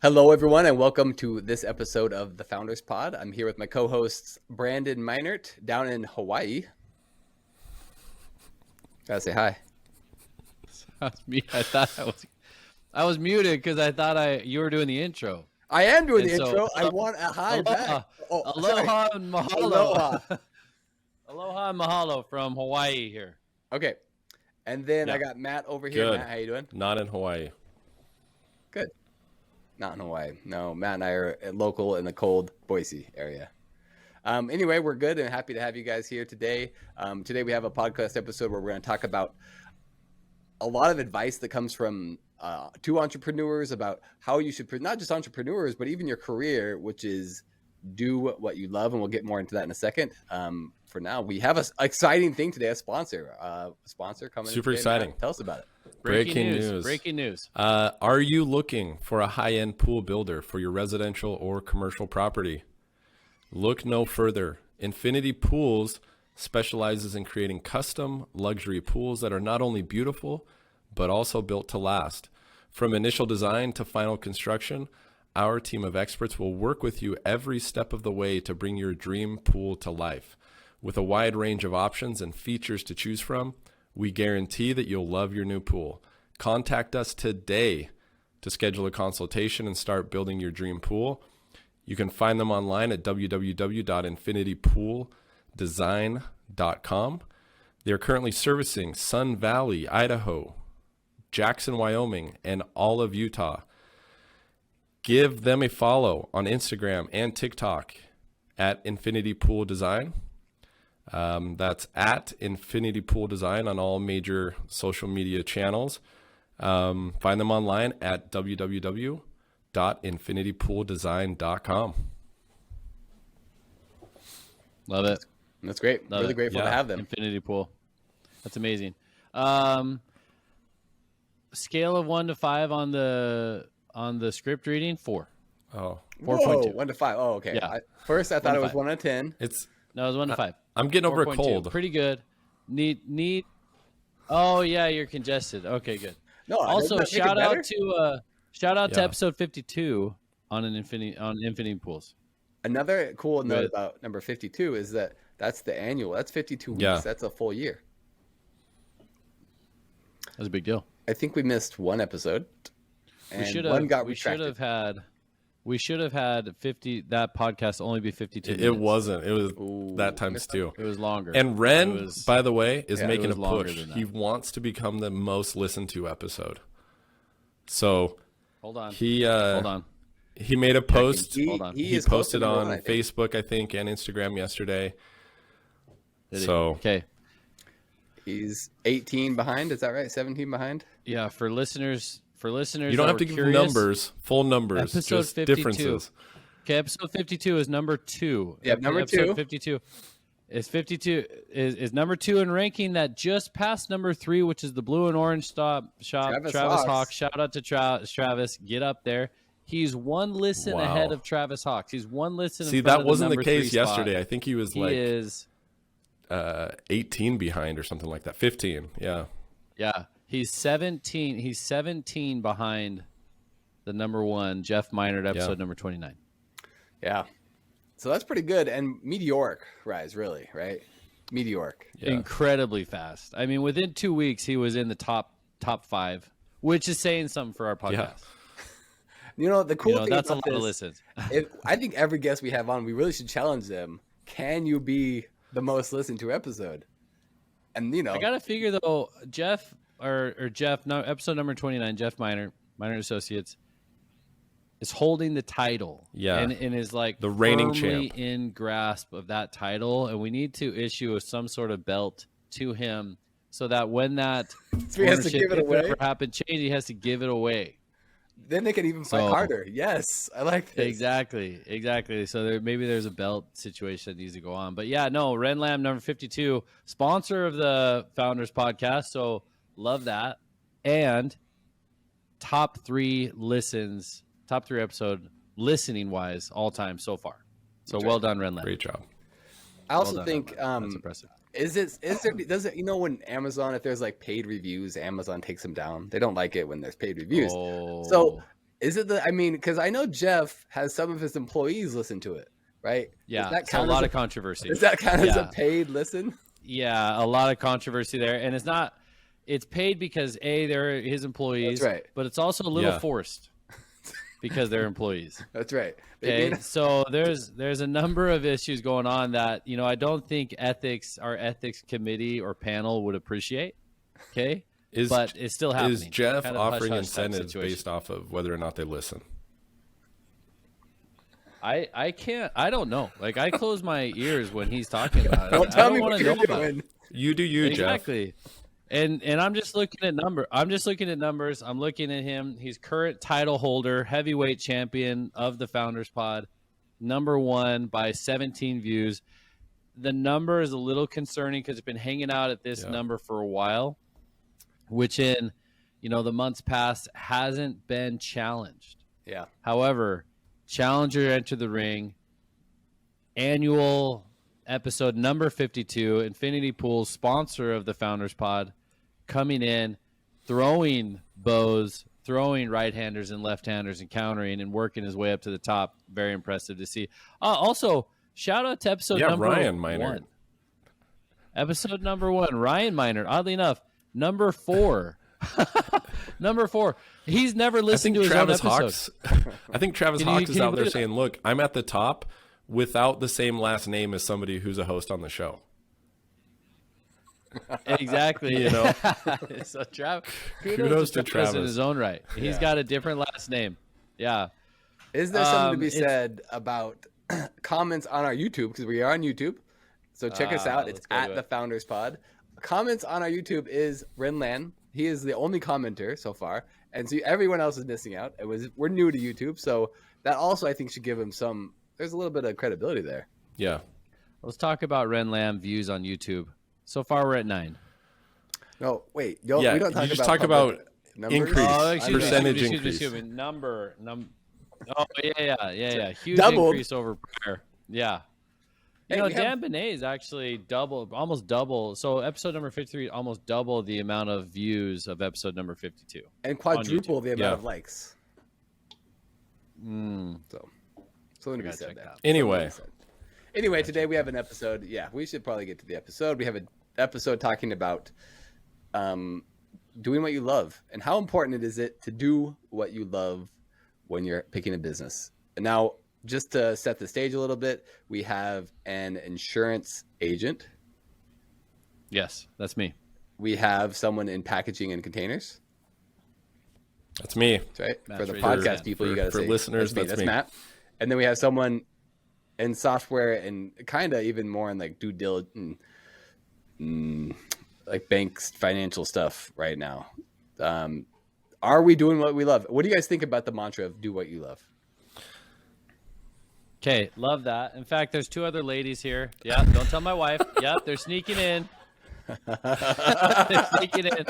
Hello, everyone, and welcome to this episode of the Founders Pod. I'm here with my co-hosts, Brandon Meinert, down in Hawaii. Gotta say hi. That's me. I thought I was muted because I thought you were doing the intro. I am doing the intro. I want a hi back. Aloha and mahalo. Aloha. Aloha and mahalo from Hawaii here. Okay, and then Yeah. I got Matt over here. Good. Matt, how you doing? Not in Hawaii. Good. Not in Hawaii. No, Matt and I are local in the cold Boise area. Anyway, we're good and happy to have you guys here today. Today we have a podcast episode where we're going to talk about a lot of advice that comes from two entrepreneurs about how you should, not just entrepreneurs, but even your career, which is do what you love. And we'll get more into that in a second. For now, we have an exciting thing today, a sponsor coming in Super today. exciting. Matt, tell us about it. Breaking news. Breaking news. Are you looking for a high-end pool builder for your residential or commercial property? Look no further. Infinity Pools specializes in creating custom luxury pools that are not only beautiful, but also built to last. From initial design to final construction, our team of experts will work with you every step of the way to bring your dream pool to life. With a wide range of options and features to choose from, we guarantee that you'll love your new pool. Contact us today to schedule a consultation and start building your dream pool. You can find them online at www.infinitypooldesign.com. They are currently servicing Sun Valley, Idaho, Jackson, Wyoming, and all of Utah. Give them a follow on Instagram and TikTok at Infinity Pool Design. That's at Infinity Pool Design on all major social media channels. Find them online at www.infinitypooldesign.com. Love it. That's great. Love Really it. grateful to have them. Infinity Pool. That's amazing. Scale of 1 to 5 on the script reading, 4. Oh, 4.2. 1 to 5. Oh, okay. Yeah. First, I thought 1 to it was 5. 1 to 10. No, it was 1 to 5. I'm getting over a 4.2. cold. Pretty good. Need. Oh yeah, you're congested. Okay, good. No, Also, doesn't that make it shout out better? to Yeah. episode 52 on Infinity Pools. Another cool note Good. about number 52 is that that's the annual. That's 52 weeks. Yeah. That's a full year. That's a big deal. I think we missed one episode, and one got retracted. We should have had 50. That podcast only be 52. It minutes. wasn't. It was Ooh, that times two. It was longer. And Ren, It was- by the way, is Yeah, it making a was longer push. than that. He wants to become the most listened to episode. So hold on. he Hold on. he made a post. He- Hold on. he He is close to posted number on one, I think. Facebook, I think, and Instagram yesterday. Did he? So Okay. He's 18 behind. Is that right? 17 behind. Yeah, for listeners. you don't that have were to give curious, numbers, full numbers, Episode just 52. differences. Okay, episode 52 is number 2. Yeah, number episode 2. 52 is 52 is number 2 in ranking that just passed number 3, which is the Blue and Orange shop. Travis Travis Hawks. Hawks. Shout out to Travis. Get up there. He's one listen Wow. ahead of Travis Hawks. He's one listen. See, in front that of wasn't the number 3 case spot. yesterday. I think he was He like is. 18 behind or something like that. 15. Yeah. Yeah, he's 17. He's 17 behind the number 1 Jeff Meinert episode number 29. Yeah. So that's pretty good and meteoric rise, really, right? Meteoric. Yeah. Incredibly fast. I mean, within 2 weeks, he was in the top 5, which is saying something for our podcast. You know, the cool thing That's a about lot of this, listens. I think every guest we have on, we really should challenge them. Can you be the most listened to episode? And, you know, I gotta figure though, Jeff or Jeff, no, episode number 29, Jeff Meinert Associates, is holding the title. Yeah. and is like The reigning firmly champ. in grasp of that title, and we need to issue some sort of belt to him so that when that So he has to ownership, give it if away? ever happened, change, he has to give it away. then they can even fight So- harder. Yes, I like this. Exactly. So maybe there's a belt situation that needs to go on. But yeah, no, Ren Lamb number 52, sponsor of the Founders Podcast. So love that. And top 3 episode listening wise all time so far. So well done, Ren Lamb. Great job. I also Well done, think, Ren Lamb. That's impressive. does it, you know, when Amazon, if there's like paid reviews, Amazon takes them down. They don't like it when there's paid reviews. Oh. So Is it I mean, because I know Jeff has some of his employees listen to it, right? Yeah, Does that so a count lot as of controversy. Does that count as a Yeah. paid listen? Yeah, a lot of controversy there, and it's paid because they're his employees, That's right. but it's also a little Yeah. forced because they're employees. That's right. Okay, so there's a number of issues going on that I don't think our ethics committee or panel would appreciate. Okay, but it's still happening. Is Jeff Kind of offering hush-hush type incentives situation. based off of whether or not they listen? I can't. I don't know. Like I close my ears when he's talking about it. Don't I tell don't me wanna what you're know about it. doing. You do you, Jeff. Exactly. And I'm just looking at numbers. I'm looking at him. He's current title holder, heavyweight champion of the Founders Pod, #1 by 17 views. The number is a little concerning because it's been hanging out at this number for a while, which in the months past hasn't been challenged. Yeah. However, challenger entered the ring. Annual episode number 52, Infinity Pools, sponsor of the Founders Pod, coming in, throwing bows, throwing right-handers and left-handers and countering and working his way up to the top. Very impressive to see. Also, shout out to episode number Ryan Miner. 1. Episode number 1, Ryan Miner. Oddly enough, number 4. Number 4. He's never listened to his own episode. I think Travis Can you- Hawks can is you out there believe saying, look, I'm at the top without the same last name as somebody who's a host on the show. Exactly. So Kudos to in Travis. his own right. He's got a different last name. Yeah. Is there something to be It's- said about comments on our YouTube? Because we are on YouTube. So check us out. It's let's go to at it. the Founders Pod. Comments on our YouTube is Renlan. He is the only commenter so far. And so everyone else is missing out. We're new to YouTube. So that also, I think, should give him there's a little bit of credibility there. Yeah. Let's talk about Ren Lam views on YouTube. So far, we're at 9. No, wait. Yeah, We don't you talk just about talk public about numbers? increase. Percentage excuse increase. me. Number. Oh, yeah. Huge Doubled. increase over prior. Yeah. Hey, we Dan Benet is actually almost double. So episode number 53, almost double the amount of views of episode number 52. And quadruple the amount Yeah. of likes. So something to be Gotta said check there. that. Anyway, Anyway, today we have an episode. Yeah, we should probably get to the episode. We have an episode talking about doing what you love and how important it is to do what you love when you're picking a business. And now, just to set the stage a little bit, we have an insurance agent. Yes, that's me. We have someone in packaging and containers. that's me. That's right. Matt's For the raising his podcast hand. people, you For- got to for say listeners, that's that's me. Matt. And then we have someone in software and kind of even more in like due diligence, like banks, financial stuff right now. Are we doing what we love? What do you guys think about the mantra of do what you love? Okay, love that. In fact, there's 2 other ladies here. Yeah, don't tell my wife. Yep, they're sneaking in. They're sneaking in.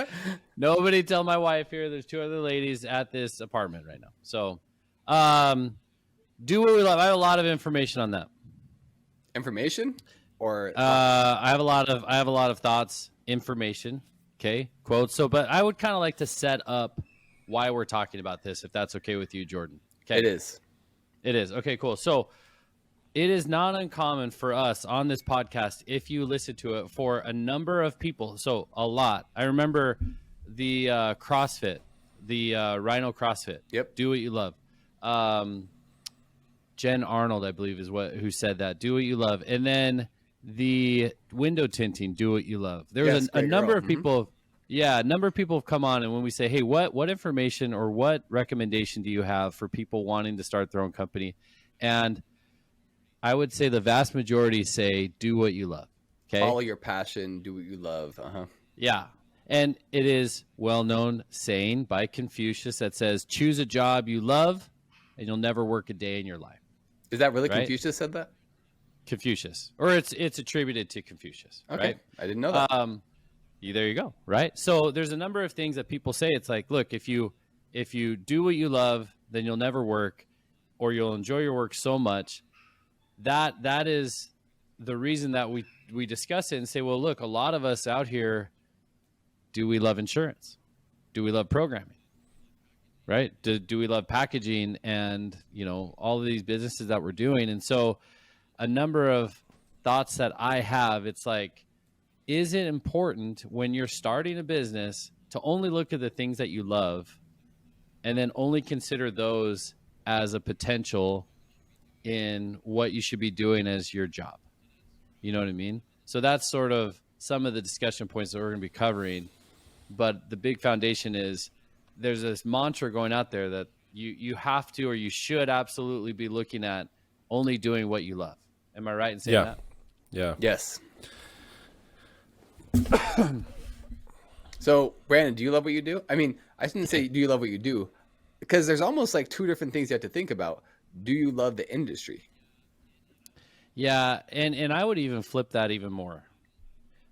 Nobody tell my wife here. There's 2 other ladies at this apartment right now. So, do what we love. I have a lot of information on that. Information or I have a lot of thoughts, information. Okay, quotes. So, but I would kind of like to set up why we're talking about this, if that's okay with you, Jordan. Okay, it is. It is. Okay, cool. So it is not uncommon for us on this podcast, if you listen to it, for a number of people. So a lot. I remember the CrossFit, the Rhino CrossFit. Yep. Do what you love. Jen Arnold, I believe, is who said that. Do what you love. And then the window tinting, do what you love. There was Yes, a great number girl. of people. Yeah, a number of people have come on, and when we say, hey, what information or what recommendation do you have for people wanting to start their own company? And I would say the vast majority say, do what you love. Okay. Follow your passion, do what you love. Yeah. And it is well-known saying by Confucius that says, choose a job you love and you'll never work a day in your life. Is that really Right? Confucius said that? Confucius. Or it's attributed to Confucius. Okay. Right? I didn't know that. There you go. Right. So there's a number of things that people say. It's like, look, if you do what you love, then you'll never work, or you'll enjoy your work so much. That is the reason that we discuss it and say, well, look, a lot of us out here, do we love insurance? Do we love programming? right? Do we love packaging and, all of these businesses that we're doing? And so a number of thoughts that I have, it's like, is it important when you're starting a business to only look at the things that you love and then only consider those as a potential in what you should be doing as your job? You know what I mean? So that's sort of some of the discussion points that we're going to be covering. But the big foundation is there's this mantra going out there that you have to, or you should absolutely be looking at only doing what you love. Am I right in saying that? Yeah. Yes. So, Brandon, do you love what you do? I mean, I shouldn't say do you love what you do, because there's almost like two different things you have to think about. Do you love the industry? Yeah, and I would even flip that even more,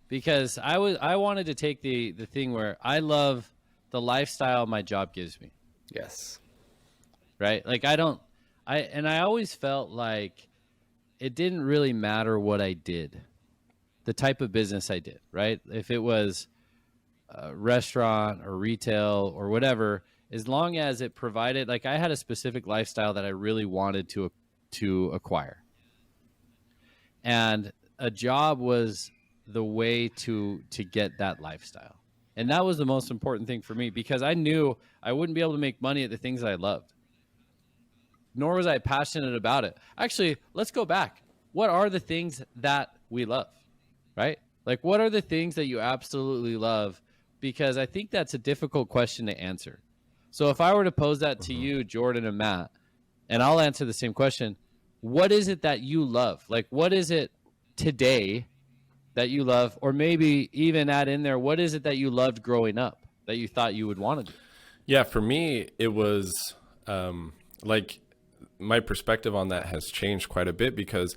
because I wanted to take the thing where I love the lifestyle my job gives me. Yes. Right? Like I always felt like it didn't really matter what I did, the type of business I did, right? If it was a restaurant or retail or whatever, as long as it provided, like I had a specific lifestyle that I really wanted to acquire. And a job was the way to get that lifestyle. And that was the most important thing for me, because I knew I wouldn't be able to make money at the things that I loved, nor was I passionate about it. Actually, let's go back. What are the things that we love, right? Like, what are the things that you absolutely love? Because I think that's a difficult question to answer. So if I were to pose that to you, Jordan and Matt, and I'll answer the same question, what is it that you love? Like, what is it today that you love? Or maybe even add in there, what is it that you loved growing up that you thought you would want to do? Yeah, for me, it was like my perspective on that has changed quite a bit, because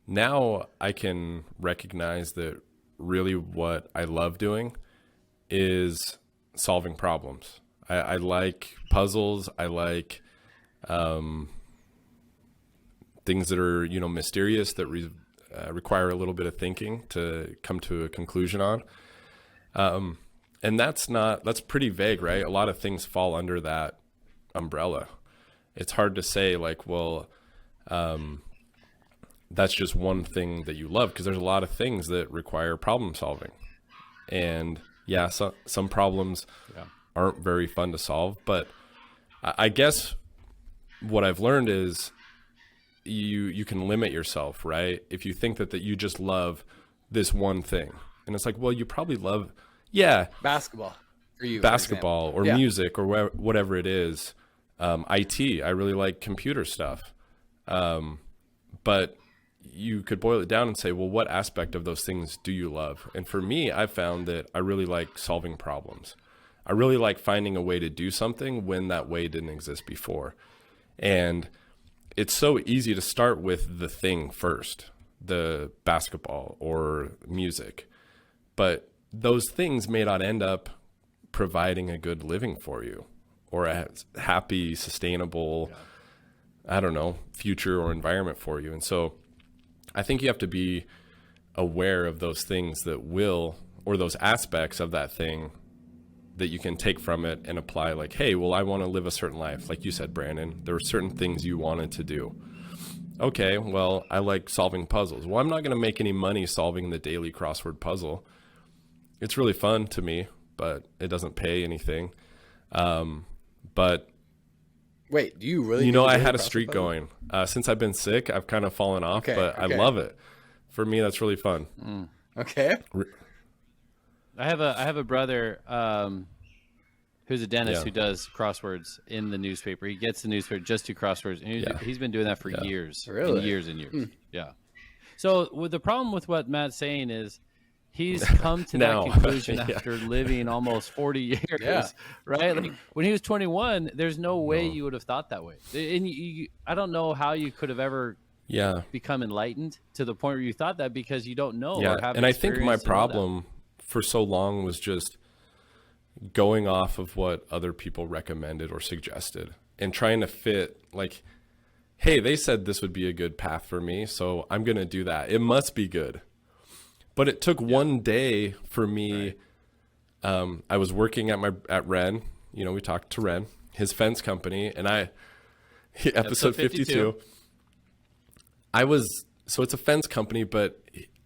now I can recognize that really what I love doing is solving problems. I like puzzles. I like things that are, mysterious, that require a little bit of thinking to come to a conclusion on. And that's pretty vague, right? A lot of things fall under that umbrella. It's hard to say like, well, that's just one thing that you love, because there's a lot of things that require problem solving. And yeah, some problems aren't very fun to solve, but I guess what I've learned is you can limit yourself, right? If you think that you just love this one thing, and it's like, well, you probably love, basketball for you, basketball or music or whatever it is. IT, I really like computer stuff. But you could boil it down and say, well, what aspect of those things do you love? And for me, I found that I really like solving problems. I really like finding a way to do something when that way didn't exist before. And it's so easy to start with the thing first, the basketball or music. But those things may not end up providing a good living for you, or a happy, sustainable, I don't know, future or environment for you. And so I think you have to be aware of those things that will, or those aspects of that thing that you can take from it and apply, like, hey, well, I want to live a certain life. Like you said, Brandon, there were certain things you wanted to do. Okay, well, I like solving puzzles. Well, I'm not going to make any money solving the daily crossword puzzle. It's really fun to me, but it doesn't pay anything. But wait, do you really? I had a streak going. Since I've been sick, I've kind of fallen off, but I love it. For me, that's really fun. Okay. I have a brother who's a dentist who does crosswords in the newspaper. He gets the newspaper just to crosswords, and he's been doing that for years, really? And years and years. Yeah. So the problem with what Matt's saying is he's come to that conclusion after living almost 40 years, right? Like when he was 21, there's no way you would have thought that way. And I don't know how you could have ever become enlightened to the point where you thought that, because you don't know. Yeah, or have and I think my experience to know problem for so long was just going off of what other people recommended or suggested and trying to fit, like, hey, they said this would be a good path for me, so I'm going to do that. It must be good. But it took one day for me. I was working at Ren. We talked to Ren. his fence company, and episode 52. So it's a fence company, but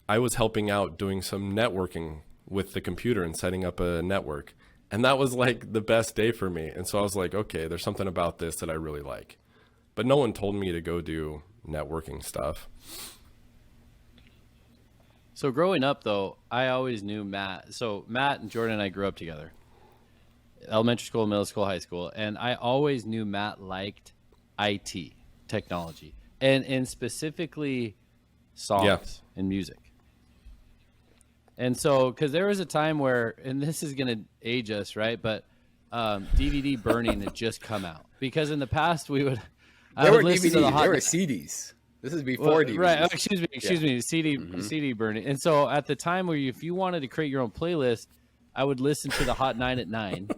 I was helping out doing some networking with the computer and setting up a network. And that was like the best day for me. And so I was like, okay, there's something about this that I really like. But no one told me to go do networking stuff. So growing up, though, I always knew Matt. So Matt and Jordan and I grew up together. Elementary school, middle school, high school. And I always knew Matt liked IT, technology, and specifically songs and music. And so, because there was a time where, and this is going to age us, right? But DVD burning had just come out. Because in the past, I would listen to the there were CDs. This is before DVDs. Right. Oh, excuse me. CD burning. And so at the time where if you wanted to create your own playlist, I would listen to the Hot 9 at 9.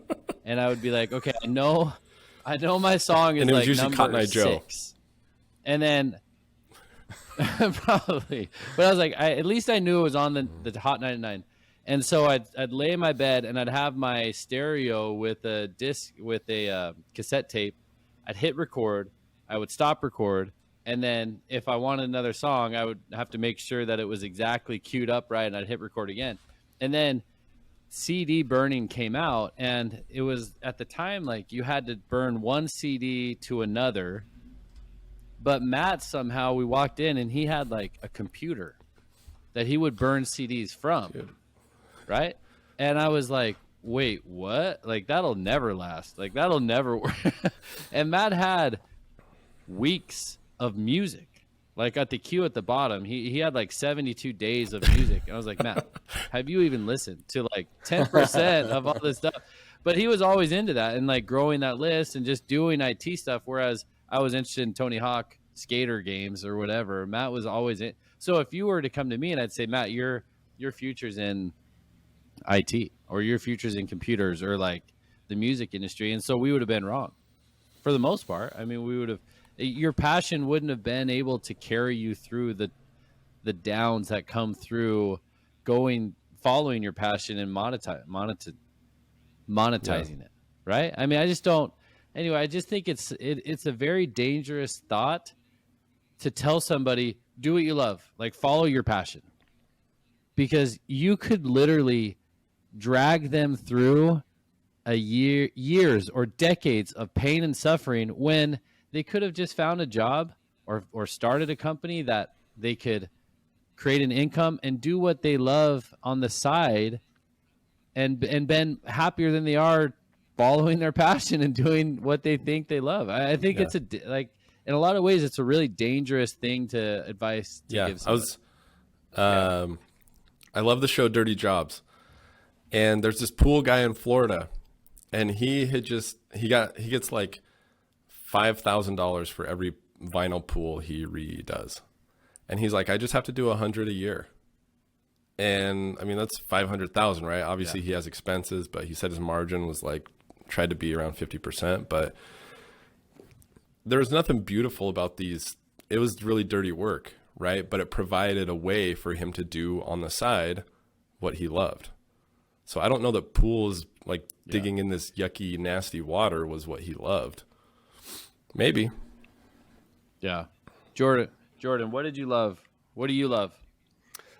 And I would be like, okay, I know my song is like number 6. And then probably, but I was like, at least I knew it was on the Hot 9 at 9. And so I'd lay in my bed and I'd have my stereo with a disc, with a cassette tape. I'd hit record. I would stop record. And then if I wanted another song, I would have to make sure that it was exactly queued up right, and I'd hit record again. And then CD burning came out, and it was at the time like you had to burn one CD to another. But Matt, somehow we walked in and he had like a computer that he would burn CDs from. Dude. Right? And I was like, wait, what? Like that'll never last. Like that'll never work. And Matt had weeks of music. Like at the queue at the bottom, he had like 72 days of music. And I was like, Matt, have you even listened to like 10% of all this stuff? But he was always into that and like growing that list and just doing IT stuff. Whereas I was interested in Tony Hawk skater games or whatever. Matt was always in. So if you were to come to me and I'd say, Matt, your future's in IT or your future's in computers or like the music industry. And so we would have been wrong for the most part. I mean, we would have, your passion wouldn't have been able to carry you through the downs that come through following your passion and monetizing it. Right. I mean, I just don't, anyway, I just think it's a very dangerous thought to tell somebody, do what you love, like follow your passion, because you could literally drag them through years or decades of pain and suffering when they could have just found a job or started a company that they could create an income and do what they love on the side and been happier than they are following their passion and doing what they think they love. I think it's in a lot of ways, it's a really dangerous thing to advise to give somebody. I love the show Dirty Jobs, and there's this pool guy in Florida, and he gets like $5,000 for every vinyl pool he redoes. And he's like, I just have to do 100 a year. And I mean, that's 500,000, right? Obviously he has expenses, but he said his margin was like, tried to be around 50%, but there was nothing beautiful about these. It was really dirty work, right? But it provided a way for him to do on the side what he loved. So I don't know that pools, like digging in this yucky, nasty water was what he loved. Maybe. Yeah. Jordan, what did you love? What do you love?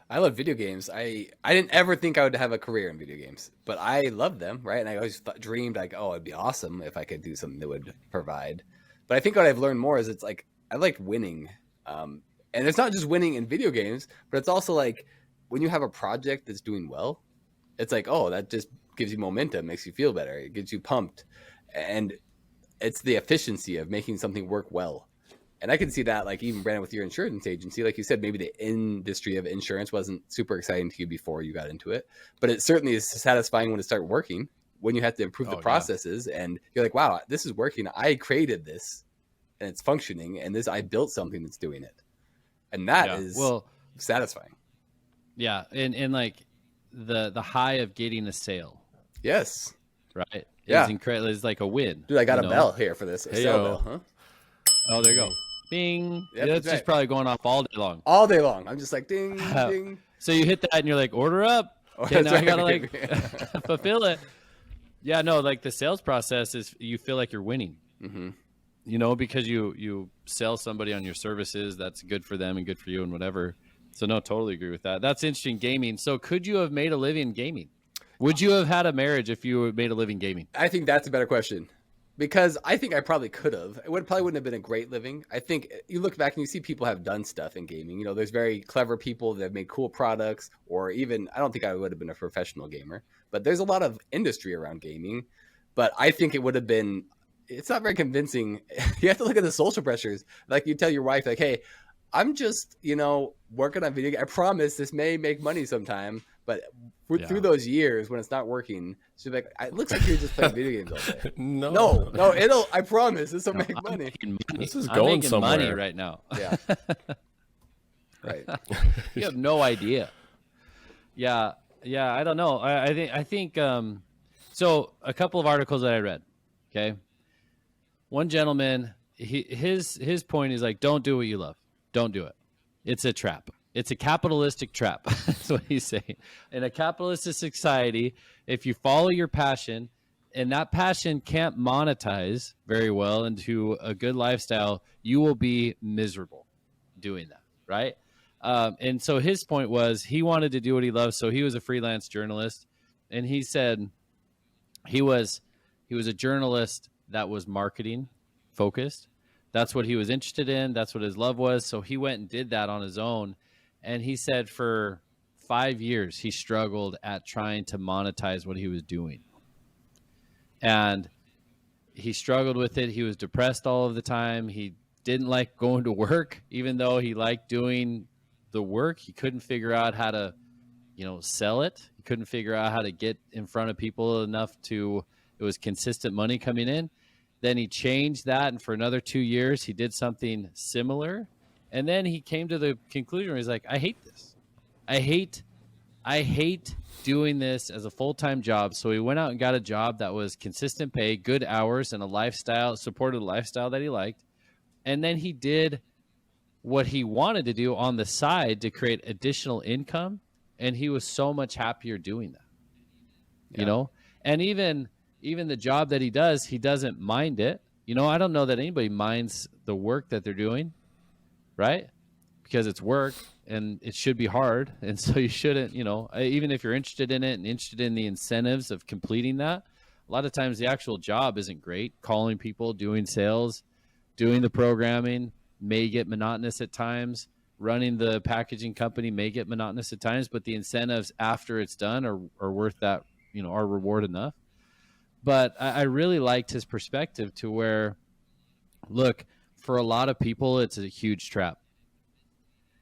I love video games. I didn't ever think I would have a career in video games, but I love them, right? And I always dreamed like, oh, it'd be awesome if I could do something that would provide. But I think what I've learned more is it's like I like winning. And it's not just winning in video games, but it's also like when you have a project that's doing well, it's like, oh, that just gives you momentum, makes you feel better. It gets you pumped. And it's the efficiency of making something work well. And I can see that, like even Brandon with your insurance agency, like you said, maybe the industry of insurance wasn't super exciting to you before you got into it, but it certainly is satisfying when it starts working, when you have to improve the processes and you're like, wow, this is working. I created this and it's functioning, and I built something that's doing it. And that is satisfying. Yeah. And like the high of getting a sale. Yes. Right. Yeah. It's incredible. It's like a win. Dude, I got a bell here for this. Hey, bell, huh? Oh, there you go. Bing. Yep, That's just probably going off all day long. All day long. I'm just like, ding, ding. So you hit that and you're like, order up. Okay, now I got to like fulfill it. Yeah, no, like the sales process is you feel like you're winning, Mm-hmm. you know, because you sell somebody on your services. That's good for them and good for you and whatever. So no, totally agree with that. That's interesting. Gaming. So could you have made a living gaming? Would you have had a marriage if you made a living gaming? I think that's a better question, because I think I probably could have. Probably wouldn't have been a great living. I think you look back and you see people have done stuff in gaming. You know, there's very clever people that have made cool products, or even I don't think I would have been a professional gamer, but there's a lot of industry around gaming. But I think it would have been. It's not very convincing. You have to look at the social pressures. Like you tell your wife, like, "Hey, I'm just, working on video game. I promise this may make money sometime, but through those years when it's not working, she'll be like, it looks like you're just playing video games all day." No, I promise this will make money. This is I'm going making somewhere. money right now. Yeah. Right. You have no idea. Yeah. I don't know. I think. So a couple of articles that I read. Okay. One gentleman, his point is like, don't do what you love. Don't do it. It's a trap. It's a capitalistic trap. That's what he's saying. In a capitalistic society, if you follow your passion and that passion can't monetize very well into a good lifestyle, you will be miserable doing that. Right. And so his point was he wanted to do what he loves. So he was a freelance journalist, and he said he was a journalist that was marketing focused. That's what he was interested in. That's what his love was. So he went and did that on his own. And he said for 5 years, he struggled at trying to monetize what he was doing. And he struggled with it. He was depressed all of the time. He didn't like going to work, even though he liked doing the work. He couldn't figure out how to, sell it. He couldn't figure out how to get in front of people enough it was consistent money coming in. Then he changed that, and for another 2 years, he did something similar. And then he came to the conclusion where he's like, I hate this. I hate doing this as a full-time job. So he went out and got a job that was consistent pay, good hours, and supported a lifestyle that he liked. And then he did what he wanted to do on the side to create additional income. And he was so much happier doing that, And even the job that he does, he doesn't mind it. I don't know that anybody minds the work that they're doing, right? Because it's work and it should be hard. And so you shouldn't, even if you're interested in it and interested in the incentives of completing that, a lot of times the actual job isn't great. Calling people, doing sales, doing the programming may get monotonous at times. Running the packaging company may get monotonous at times, but the incentives after it's done are worth that, are reward enough. But I really liked his perspective to where, look, for a lot of people, it's a huge trap.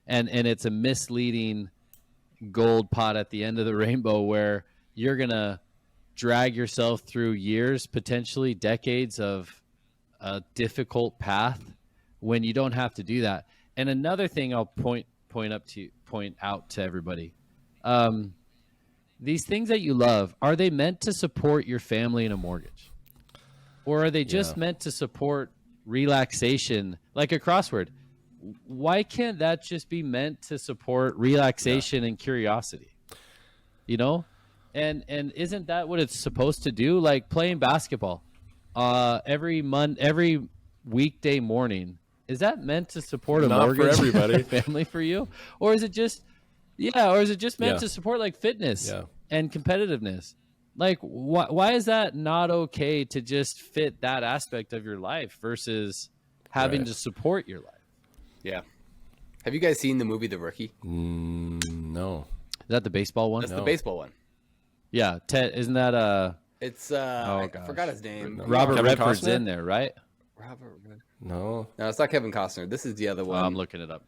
And it's a misleading gold pot at the end of the rainbow where you're going to drag yourself through years, potentially decades of a difficult path when you don't have to do that. And another thing I'll point out to everybody. These things that you love, are they meant to support your family and a mortgage? Or are they just meant to support relaxation, like a crossword? Why can't that just be meant to support relaxation and curiosity? And isn't that what it's supposed to do? Like playing basketball every weekday morning. Is that meant to support a mortgage for everybody. family for you? Or is it just meant to support like fitness and competitiveness? Like why is that not okay to just fit that aspect of your life versus having to support your life? Yeah. Have you guys seen the movie The Rookie? No. Is that the baseball one? That's the baseball one. Yeah. Ted, isn't that It's I forgot his name. Robert Kevin Redford's Costner? in there, right? Robert Redford. No. No, it's not Kevin Costner. This is the other one. I'm looking it up.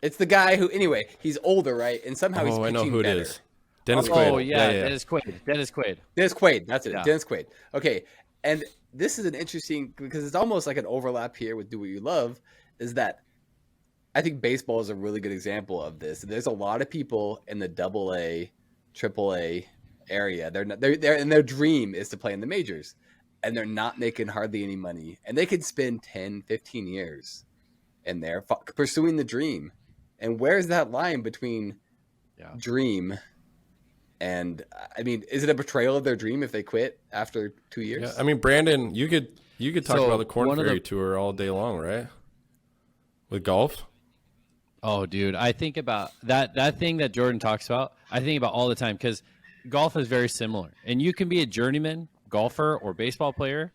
It's the guy who, anyway, he's older, right? And somehow he's Oh, pitching I know who better. it is. Dennis Quaid. Oh, yeah. Dennis Quaid. Dennis Quaid. That's it. Yeah. Dennis Quaid. Okay. And this is an interesting, because it's almost like an overlap here with Do What You Love, is that I think baseball is a really good example of this. There's a lot of people in the AA, AAA area. They're and their dream is to play in the majors, and they're not making hardly any money. And they could spend 10, 15 years in there pursuing the dream. And where's that line between dream And I mean, is it a betrayal of their dream if they quit after 2 years? Yeah, I mean, Brandon, you could talk So, about the Corn one of Ferry the- Tour all day long, right? With golf. Oh, dude, I think about that thing that Jordan talks about. I think about all the time because golf is very similar, and you can be a journeyman golfer or baseball player.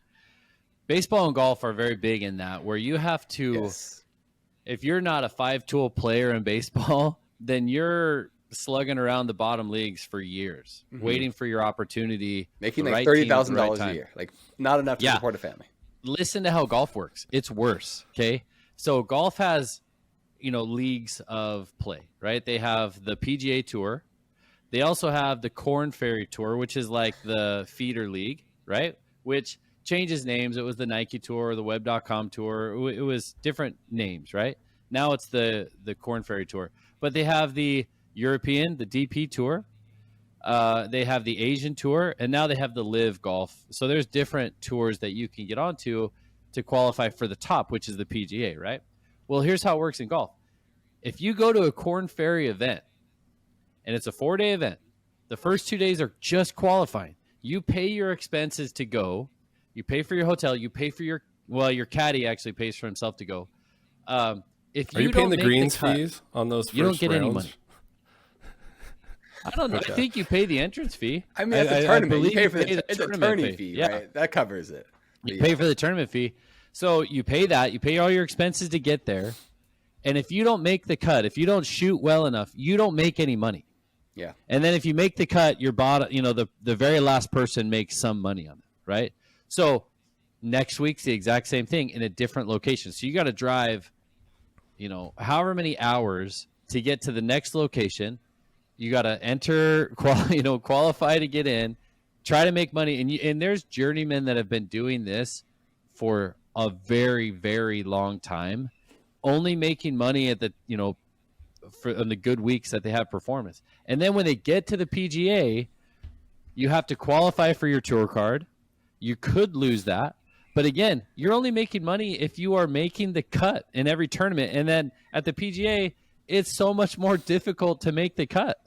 Baseball and golf are very big in that, where you have to. Yes. If you're not a 5-tool player in baseball, then you're slugging around the bottom leagues for years, waiting for your opportunity. Making the like right team at the right $30,000 a time. year, like not enough to Yeah. support a family. Listen to how golf works. It's worse. Okay. So golf has, leagues of play, right? They have the PGA Tour. They also have the Corn Ferry Tour, which is like the feeder league, right? Which changes names. It was the Nike Tour, the Web.com Tour. It was different names, right? Now it's the Corn Ferry Tour. But they have the European, the DP Tour. They have the Asian Tour, and now they have the Live Golf. So there's different tours that you can get onto to qualify for the top, which is the PGA, right? Well, here's how it works in golf. If you go to a Corn Ferry event, and it's a 4-day event, the first 2 days are just qualifying. You pay your expenses to go. You pay for your hotel. You pay for your caddy actually pays for himself to go. If Are you don't paying the make greens cut, fees on those first you don't get any rounds? money. I don't know. Okay. I think you pay the entrance fee. I mean, that's I a tournament. believe You pay for pay it's a tournament tourney fee, Yeah. right? That covers it. You But pay for the tournament fee. So you pay that. You pay all your expenses to get there. And if you don't make the cut, if you don't shoot well enough, you don't make any money. Yeah. And then if you make the cut, your bottom, the very last person makes some money on it, right? So next week's the exact same thing in a different location. So you got to drive, however many hours to get to the next location. You got to enter, qualify to get in, try to make money. And there's journeymen that have been doing this for a very, very long time, only making money at the, on the good weeks that they have performance. And then when they get to the PGA, you have to qualify for your tour card. You could lose that. But again, you're only making money if you are making the cut in every tournament. And then at the PGA, it's so much more difficult to make the cut.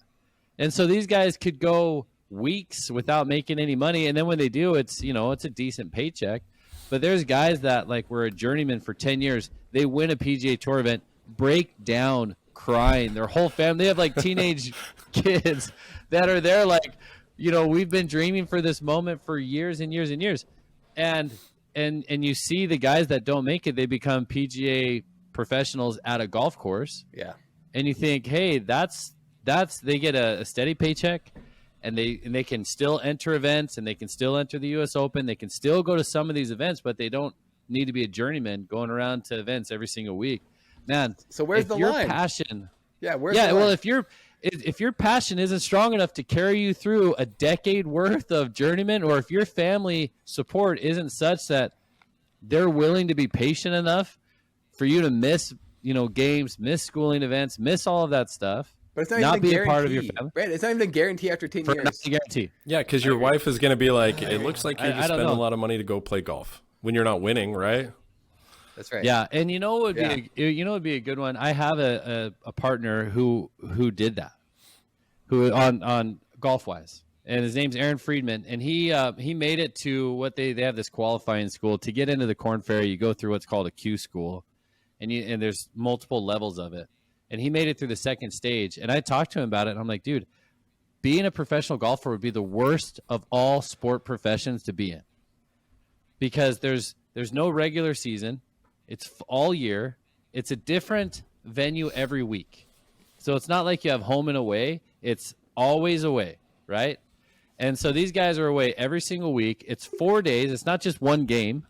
And so these guys could go weeks without making any money. And then when they do, it's a decent paycheck. But there's guys that were a journeyman for 10 years. They win a PGA Tour event, break down crying. Their whole family, they have teenage kids that are there we've been dreaming for this moment for years and years and years. And you see the guys that don't make it, they become PGA professionals at a golf course. Yeah. And you think, hey, that's they get a steady paycheck, and they can still enter events, and they can still enter the US Open. They can still go to some of these events, but they don't need to be a journeyman going around to events every single week. Man, So where's if the your line? passion, Yeah. Where's the well, line? if your passion isn't strong enough to carry you through a decade worth of journeyman, or if your family support isn't such that they're willing to be patient enough for you to miss, games, miss schooling events, miss all of that stuff, But it's not, not even be a a part of your guarantee. family. Right? It's not even a guarantee after 10 for years. not a guarantee. Yeah, because your wife is going to be like, it looks like you're I just don't spending a know. lot of money to go play golf when you're not winning, right? That's right. Yeah, and what would be a good one. I have a partner who did that, who on GolfWise, and his name's Aaron Friedman, and he made it to what they have this qualifying school to get into the Corn Ferry. You go through what's called a Q school, and there's multiple levels of it, and he made it through the second stage. And I talked to him about it, and I'm like, dude, being a professional golfer would be the worst of all sport professions to be in, because there's no regular season. It's all year. It's a different venue every week. So it's not like you have home and away. It's always away, right? And so these guys are away every single week. It's 4 days. It's not just one game,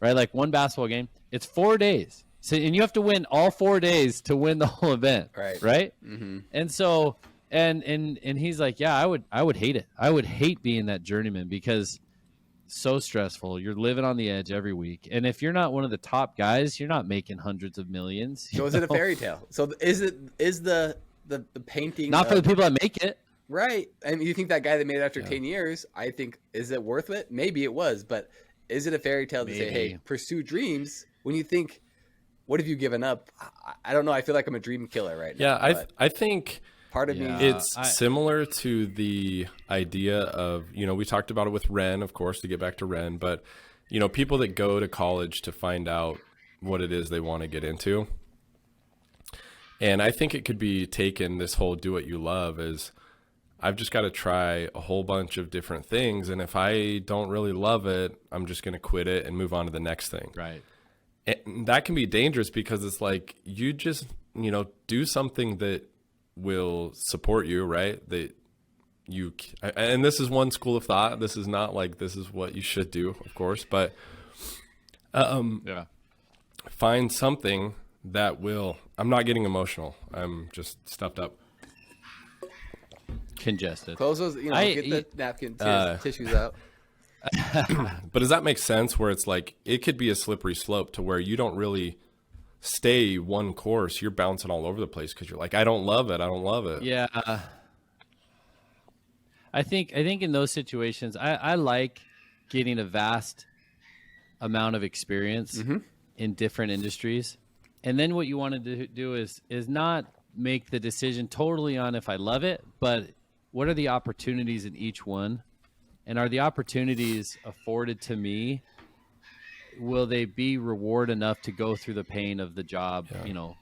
right? Like one basketball game. It's 4 days. So, and you have to win all 4 days to win the whole event, Right. right? Mm-hmm. And so, and he's like, yeah, I would hate it. I would hate being that journeyman because so stressful. You're living on the edge every week. And if you're not one of the top guys, you're not making hundreds of millions. So is it a fairy tale? So is the painting Not for of- the people that make it. Right. And you think that guy that made it after 10 years, I think, is it worth it? Maybe it was, but is it a fairy tale to say, hey, Maybe. pursue dreams when you think, what have you given up? I don't know. I feel like I'm a dream killer right Yeah, now. but- I think Part of Yeah. me, It's similar to the idea of, we talked about it with Ren, of course, to get back to Ren, but, people that go to college to find out what it is they want to get into. And I think it could be taken, this whole do what you love, as I've just got to try a whole bunch of different things. And if I don't really love it, I'm just going to quit it and move on to the next thing. Right. And that can be dangerous because it's like you just, do something that will support you, right? That you, and this is one school of thought. This is not like this is what you should do, of course, but Yeah. find something that will, I'm not getting emotional. I'm just stuffed up. Congested. close those. Get the napkin tissues out. But does that make sense where it's like, it could be a slippery slope to where you don't really stay one course. You're bouncing all over the place because you're like, I don't love it. I don't love it. Yeah. I think in those situations, I like getting a vast amount of experience in different industries. And then what you want to do is not make the decision totally on if I love it, but what are the opportunities in each one? And are the opportunities afforded to me? Will they be reward enough to go through the pain of the job,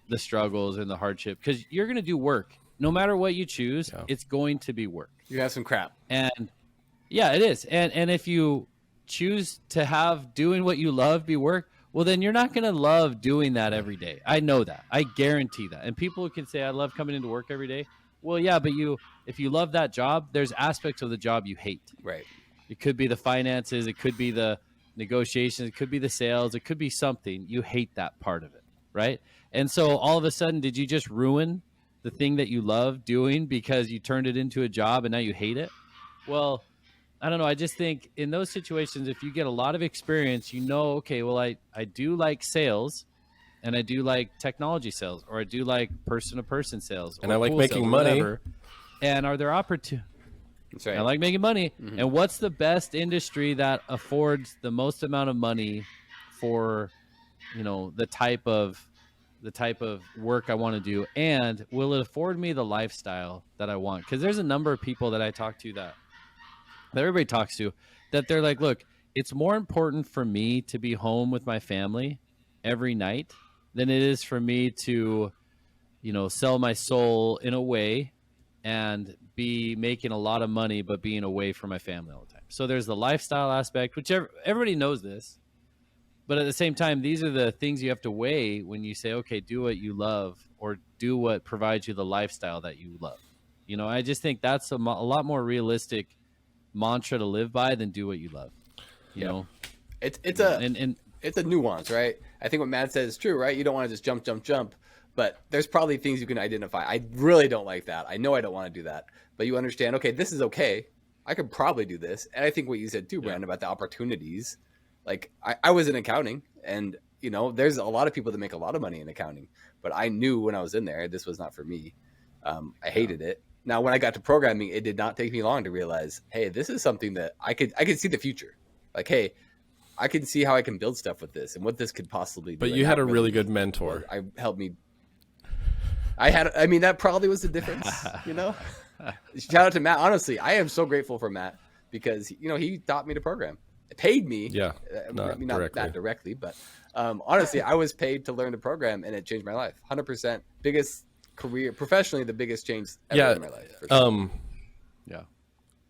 the struggles and the hardship? Because you're going to do work. No matter what you choose, it's going to be work. You have some crap. And yeah, it is. And if you choose to have doing what you love be work, well, then you're not going to love doing that every day. I know that. I guarantee that. And people can say, I love coming into work every day. Well, yeah, but if you love that job, there's aspects of the job you hate. Right. It could be the finances. It could be the negotiations. It could be the sales. It could be something. You hate that part of it, right? And so all of a sudden, did you just ruin the thing that you love doing because you turned it into a job and now you hate it? Well, I don't know. I just think in those situations, if you get a lot of experience, okay, well, I do like sales and I do like technology sales, or I do like person-to-person sales. And I like making money. Whatever. And are there opportunities? That's right. I like making money. And what's the best industry that affords the most amount of money for, the type of work I want to do? And will it afford me the lifestyle that I want? Because there's a number of people that I talk to that everybody talks to, that they're like, look, it's more important for me to be home with my family every night than it is for me to, sell my soul in a way and be making a lot of money, but being away from my family all the time. So there's the lifestyle aspect, which everybody knows this, but at the same time, these are the things you have to weigh when you say, okay, do what you love, or do what provides you the lifestyle that you love. I just think that's a lot more realistic mantra to live by than do what you love. You know, it's a nuance, right? I think what Matt said is true, right? You don't want to just jump, but there's probably things you can identify. I really don't like that. I know I don't want to do that, but you understand, okay, this is okay. I could probably do this. And I think what you said too, Brandon, about the opportunities, like I was in accounting, and there's a lot of people that make a lot of money in accounting, but I knew when I was in there, this was not for me. I hated it. Now, when I got to programming, it did not take me long to realize, hey, this is something that I could see the future. Like, hey, I can see how I can build stuff with this and what this could possibly do. But you had a really good mentor. Helped me. That probably was the difference, Shout out to Matt. Honestly, I am so grateful for Matt because, he taught me to program. It paid me. Yeah. Not directly, but honestly, I was paid to learn to program, and it changed my life. 100%. Biggest career, professionally, the biggest change ever in my life. For sure. Yeah.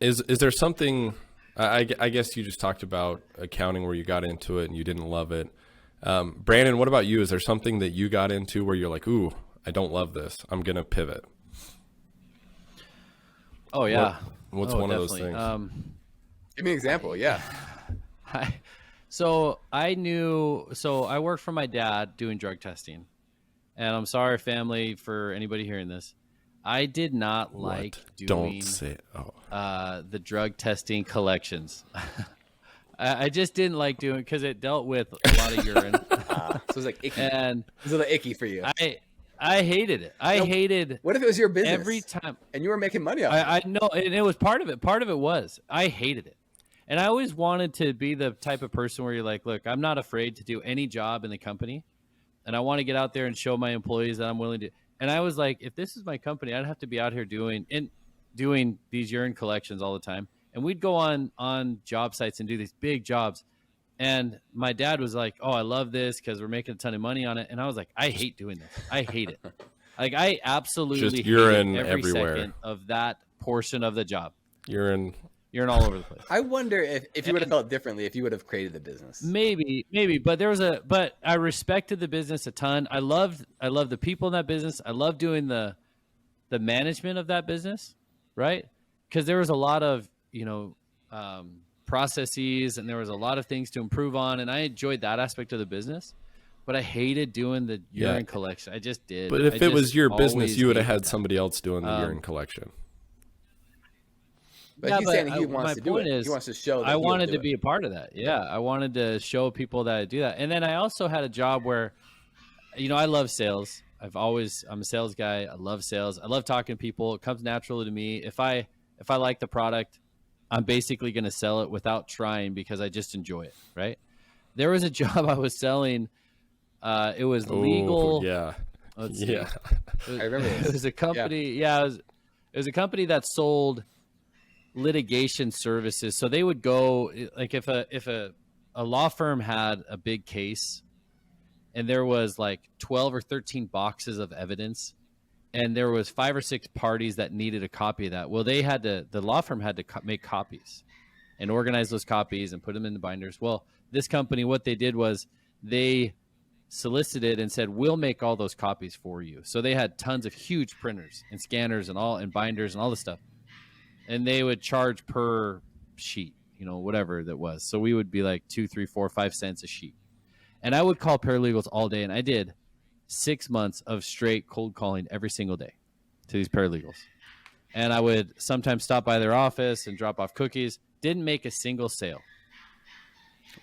Is there something, I guess you just talked about accounting where you got into it and you didn't love it. Brandon, what about you? Is there something that you got into where you're like, ooh, I don't love this, I'm going to pivot? Oh, yeah. What's one definitely. Of those things? Give me an example. Yeah. I worked for my dad doing drug testing. And I'm sorry, family, for anybody hearing this. I did not like doing the drug testing collections. I just didn't like doing it because it dealt with a lot of urine. So it was like icky. And it was a little icky for you. I hated it. I hated. What if it was your business every time and you were making money off it? I know, and it was part of it. Part of it was I hated it, and I always wanted to be the type of person where you're like, look, I'm not afraid to do any job in the company, and I want to get out there and show my employees that I'm willing to. And I was like, if this is my company, I'd have to be out here doing these urine collections all the time. And we'd go on job sites and do these big jobs. And my dad was like, "Oh, I love this because we're making a ton of money on it." And I was like, "I hate doing this. I hate it. Like, I absolutely Just hate urine every everywhere. second of that portion of the job. Urine. Urine all over the place." I wonder if you would have felt differently if you would have created the business. Maybe, but I respected the business a ton. I loved the people in that business. I loved doing the management of that business, right? Because there was a lot of, processes, and there was a lot of things to improve on, and I enjoyed that aspect of the business. But I hated doing the urine collection. I just did. But if it was your business, always you would have hated had that. somebody else doing the urine collection. But Yeah, he's but saying he my wants to do point it. is, He wants to show that I he'll wanted do to it. be a part of that. Yeah, I wanted to show people that I do that. And then I also had a job where, I love sales. I'm a sales guy. I love sales. I love talking to people. It comes naturally to me. If I like the product, I'm basically going to sell it without trying because I just enjoy it. Right. There was a job I was selling. It was legal. Oh, yeah. Let's see. Yeah. I remember this. It was a company. Yeah, it was a company that sold litigation services. So they would go, like, if a law firm had a big case and there was like 12 or 13 boxes of evidence, and there was 5 or 6 parties that needed a copy of that. Well, the law firm had to make copies and organize those copies and put them in the binders. Well, this company, what they did was they solicited and said, "We'll make all those copies for you." So they had tons of huge printers and scanners and binders and all this stuff. And they would charge per sheet, whatever that was. So we would be like 2, 3, 4, 5 cents a sheet. And I would call paralegals all day. And I did 6 months of straight cold calling every single day to these paralegals. And I would sometimes stop by their office and drop off cookies. Didn't make a single sale.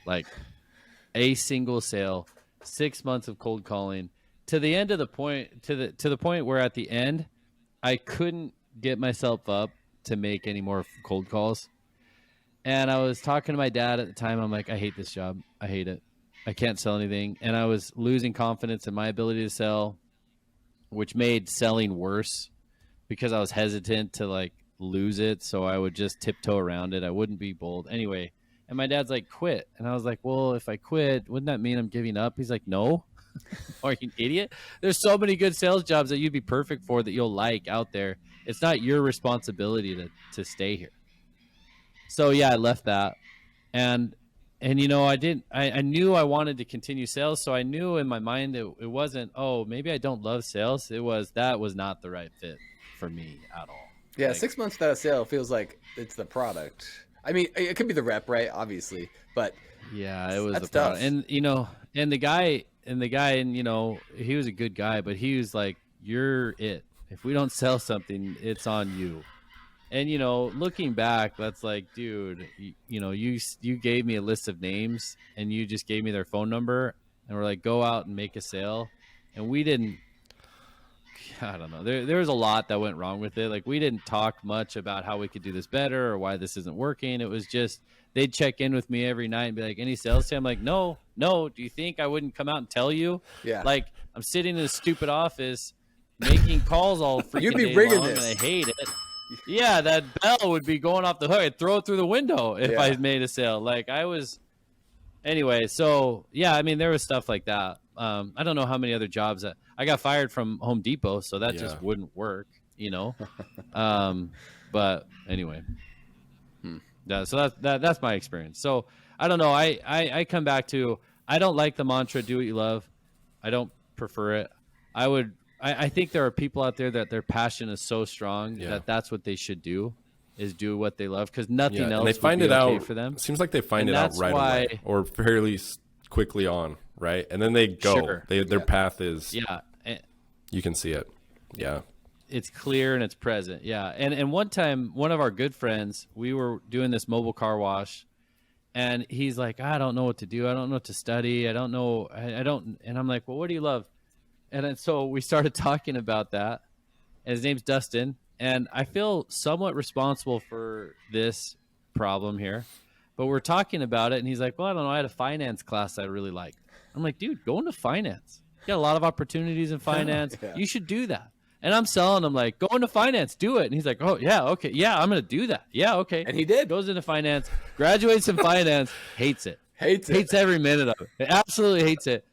Like a single sale. 6 months of cold calling to the end of the point, to the point where at the end, I couldn't get myself up to make any more cold calls. And I was talking to my dad at the time. I'm like, I hate this job. I hate it. I can't sell anything. And I was losing confidence in my ability to sell, which made selling worse because I was hesitant to like lose it. So I would just tiptoe around it. I wouldn't be bold. Anyway, and my dad's like, quit. And I was like, well, if I quit, wouldn't that mean I'm giving up? He's like, no. Are you an idiot? There's so many good sales jobs that you'd be perfect for that you'll like out there. It's not your responsibility to stay here. So yeah, I left that. And I knew I wanted to continue sales. So I knew in my mind it wasn't, oh, maybe I don't love sales. That was not the right fit for me at all. Yeah, Like, 6 months without a sale feels like it's the product. I mean, it could be the rep, right? Obviously, but yeah, it was that's the product. tough. And the guy, he was a good guy, but he was like, you're it. If we don't sell something, it's on you. And, looking back, that's like, dude, you gave me a list of names and you just gave me their phone number and we're like, go out and make a sale. And we didn't, I don't know. There was a lot that went wrong with it. Like, we didn't talk much about how we could do this better or why this isn't working. It was just, they'd check in with me every night and be like, any sales today? I'm like, no. Do you think I wouldn't come out and tell you? Yeah. Like, I'm sitting in a stupid office making calls all freaking You'd be day rigging long, this. and I hate it. Yeah, that bell would be going off the hook. I'd throw it through the window if Yeah. I made a sale. Like, I was. Anyway, so yeah, I mean, there was stuff like that. I don't know how many other jobs that I got fired from Home Depot, so that just wouldn't work, But anyway, yeah. So that's my experience. So I don't know. I come back to, I don't like the mantra "do what you love." I don't prefer it. I think there are people out there that their passion is so strong that that's what they should do, is do what they love, because nothing else and they find would it be okay out for them. It seems like they find And it out that's right why- away or fairly quickly on, right? And then they go. Sure. Their path is, Yeah, and you can see it. Yeah. it's clear and it's present. Yeah, and one time, one of our good friends, we were doing this mobile car wash, and he's like, I don't know what to do. I don't know what to study. I don't know. I don't. And I'm like, well, what do you love? And then, so we started talking about that. And his name's Dustin. And I feel somewhat responsible for this problem here. But we're talking about it. And he's like, well, I don't know. I had a finance class I really liked. I'm like, dude, go into finance. got a lot of opportunities in finance. Yeah. You should do that. And I'm selling him like, go into finance, do it. And he's like, oh yeah, okay, yeah, I'm gonna do that. Yeah, okay. And he did. Goes into finance, graduates in finance, hates it. Hates every minute of it. Absolutely hates it.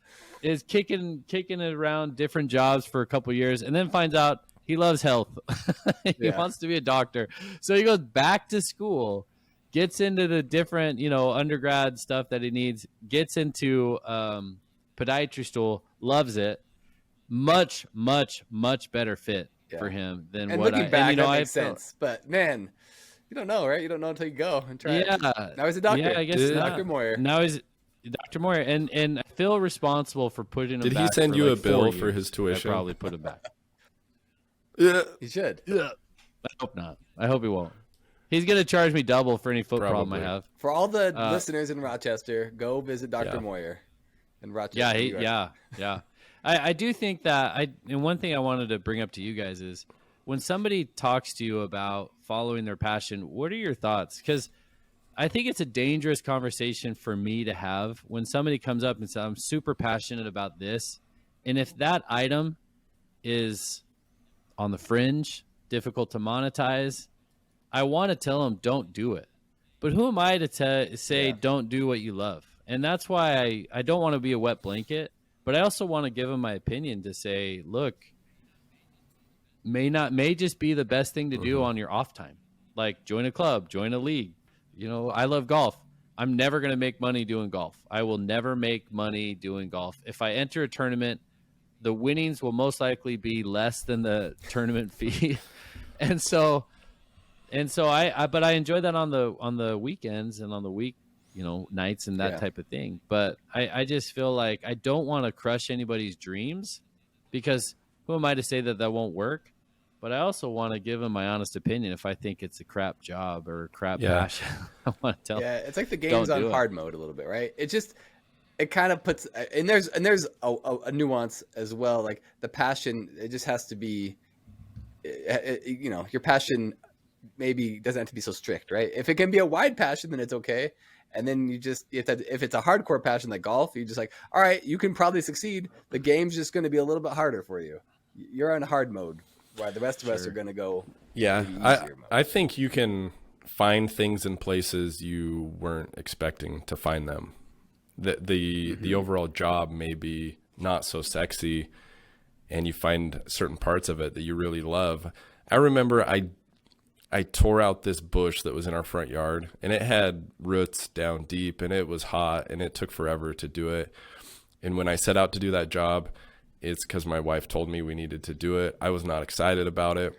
Is kicking it around different jobs for a couple years, and then finds out he loves health. He wants to be a doctor. So he goes back to school, gets into the different, undergrad stuff that he needs, gets into podiatry school, loves it. Much, much, much better fit for him than and what looking I back, and, that makes sense. But man, you don't know, right? You don't know until you go and try it. Now he's a doctor. Yeah, I guess Dr. Moyer. Now he's Dr. Moyer, and I feel responsible for putting him Did back. he send for you like a bill 4 for years. his tuition? I probably put him back. Yeah. He should. I hope not. I hope he won't. He's gonna charge me double for any foot problem I Probably. have. For all the listeners in Rochester, go visit Dr. Moyer in Rochester. Yeah, New York. yeah. I do think that and one thing I wanted to bring up to you guys is when somebody talks to you about following their passion, what are your thoughts? Because I think it's a dangerous conversation for me to have when somebody comes up and says, I'm super passionate about this. And if that item is on the fringe, difficult to monetize, I want to tell them don't do it. But who am I to say don't do what you love? And that's why I don't want to be a wet blanket, but I also want to give them my opinion to say, look, may just be the best thing to do on your off time. Like join a club, join a league. I love golf. I'm never going to make money doing golf. I will never make money doing golf. If I enter a tournament, the winnings will most likely be less than the tournament fee. and so but I enjoy that on the weekends and on the week, nights and that type of thing. But I just feel like I don't want to crush anybody's dreams, because who am I to say that won't work? But I also want to give them my honest opinion if I think it's a crap job or a crap passion. I want to tell them. Yeah, it's like the game's on hard mode a little bit, right? It kind of puts, and there's a nuance as well. Like the passion, it just has to be, your passion maybe doesn't have to be so strict, right? If it can be a wide passion, then it's okay. And then if it's a hardcore passion like golf, you're just like, all right, you can probably succeed. The game's just going to be a little bit harder for you. You're on hard mode, while the rest of us are going to go. Yeah, I think you can find things in places you weren't expecting to find them. The overall job may be not so sexy, and you find certain parts of it that you really love. I remember I tore out this bush that was in our front yard, and it had roots down deep, and it was hot, and it took forever to do it. And when I set out to do that job, it's because my wife told me we needed to do it. I was not excited about it.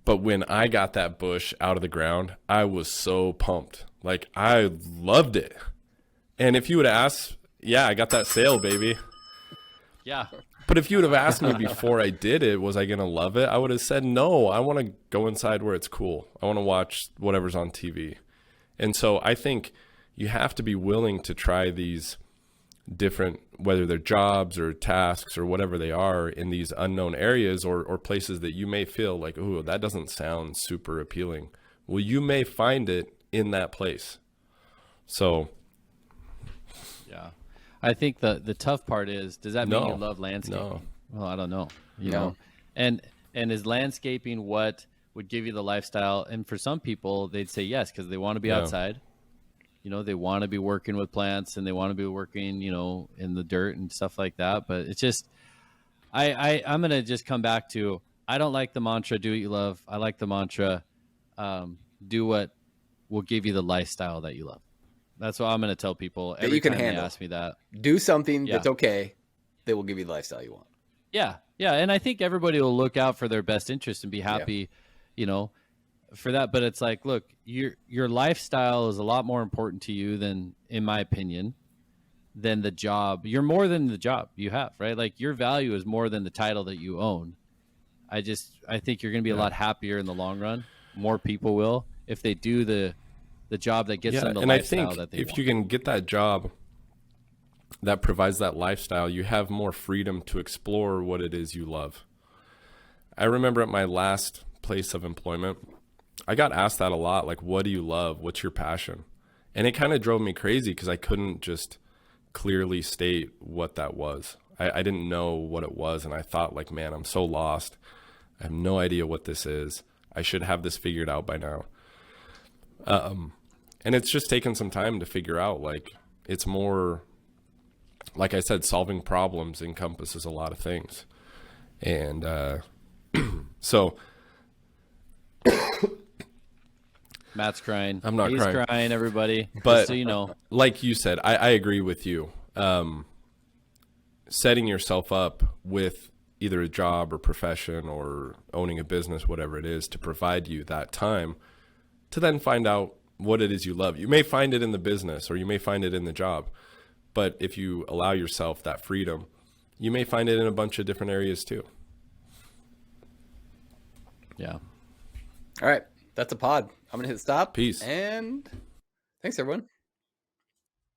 But when I got that bush out of the ground, I was so pumped. Like, I loved it. And if you would ask, I got that sale, baby. Yeah. But if you would have asked me before I did it, was I going to love it? I would have said, no, I want to go inside where it's cool. I want to watch whatever's on TV. And so I think you have to be willing to try these different, whether they're jobs or tasks or whatever they are, in these unknown areas or places that you may feel like, ooh, that doesn't sound super appealing. Well, you may find it in that place. So yeah, I think the tough part is, does that mean you love landscaping? No. Well, I don't know. You know, and is landscaping what would give you the lifestyle? And for some people, they'd say yes because they want to be outside. They want to be working with plants and they want to be working, in the dirt and stuff like that. But it's just, I'm going to just come back to, I don't like the mantra, do what you love. I like the mantra, do what will give you the lifestyle that you love. That's what I'm going to tell people every time they ask me that. Do something that's okay that will give you the lifestyle you want. Yeah. Yeah. And I think everybody will look out for their best interest and be happy, for that. But it's like, look, your lifestyle is a lot more important to you than, in my opinion, than the job. You're more than the job you have, right? Like your value is more than the title that you own. I think you're going to be a lot happier in the long run. More people will if they do the job that gets them the lifestyle that they want. If you can get that job that provides that lifestyle, you have more freedom to explore what it is you love. I remember at my last place of employment, I got asked that a lot, like, what do you love? What's your passion? And it kind of drove me crazy because I couldn't just clearly state what that was. I didn't know what it was, and I thought, like, man, I'm so lost. I have no idea what this is. I should have this figured out by now. And it's just taken some time to figure out. Like, it's more, like I said, solving problems encompasses a lot of things. And so Matt's crying. I'm not He's crying. everybody. But Just so you know. like you said, I agree with you. Setting yourself up with either a job or profession or owning a business, whatever it is, to provide you that time to then find out what it is you love. You may find it in the business or you may find it in the job, but if you allow yourself that freedom, you may find it in a bunch of different areas too. Yeah. All right. That's a pod. I'm going to hit stop. Peace. And thanks, everyone.